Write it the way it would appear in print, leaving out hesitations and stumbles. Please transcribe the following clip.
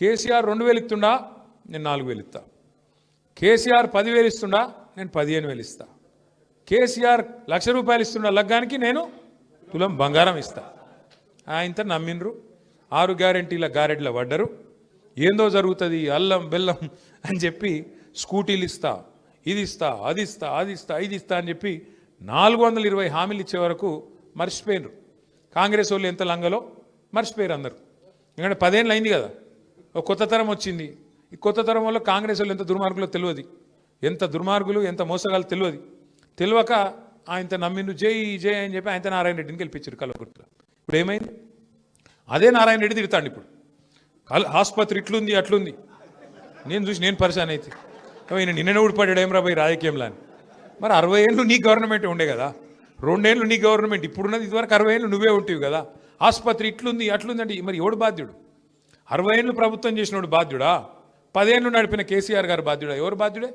కేసీఆర్ 2000 ఇస్తుండా, నేను 4000 ఇస్తా. కేసీఆర్ 10,000 ఇస్తుండా, నేను 15,000 ఇస్తా. కేసీఆర్ ₹1,00,000 ఇస్తుండా లగ్గానికి, నేను తులం బంగారం ఇస్తా. ఇంత నమ్మిండ్రు. 6 గ్యారెంటీల గారెడ్ల పడ్డరు. ఏందో జరుగుతుంది అల్లం బెల్లం అని చెప్పి స్కూటీలు ఇస్తా, ఇది ఇస్తా, అది ఇస్తా, అది ఇస్తా, ఇది ఇస్తా అని చెప్పి 420 హామీలు ఇచ్చే వరకు మర్చిపోయినరు. కాంగ్రెస్ వాళ్ళు ఎంత లంగలో మర్చిపోయారు అందరు. ఎందుకంటే 10 ఏళ్ళు అయింది కదా, ఒక కొత్త తరం వచ్చింది. ఈ కొత్త తరం వల్ల కాంగ్రెస్ వాళ్ళు ఎంత దుర్మార్గులో తెలియదు, ఎంత దుర్మార్గులు ఎంత మోసగాలు తెలియక ఆయనతో నమ్మిండు. జై జై అని చెప్పి ఆయనతో నారాయణ రెడ్డిని గెలిపించారు కల్వకుర్తిలో. ఇప్పుడు ఏమైంది? అదే నారాయణ రెడ్డి తిడతాండి ఇప్పుడు. ఆసుపత్రి ఇట్లుంది అట్లుంది, నేను చూసి నేను పరిశాన్ అయితే ఈయన నిన్న ఊడిపడ్డాడు ఏం రాబోయే రాజకీయంలో అని. మరి 60 ఏళ్ళు నీ గవర్నమెంట్ ఉండే కదా, 2 ఏళ్ళు నీ గవర్నమెంట్, ఇప్పుడున్నది ఇదివరకు 60 ఏళ్ళు నువ్వే ఉంటావు కదా. ఆసుపత్రి ఇట్లుంది అట్లుంది అంటే మరి ఎవడు బాధ్యుడు? 60 ఏళ్ళు ప్రభుత్వం చేసినోడు బాధ్యుడా? 10 ఏళ్ళు నడిపిన కేసీఆర్ గారు బాధ్యుడా? ఎవరు బాధ్యుడే?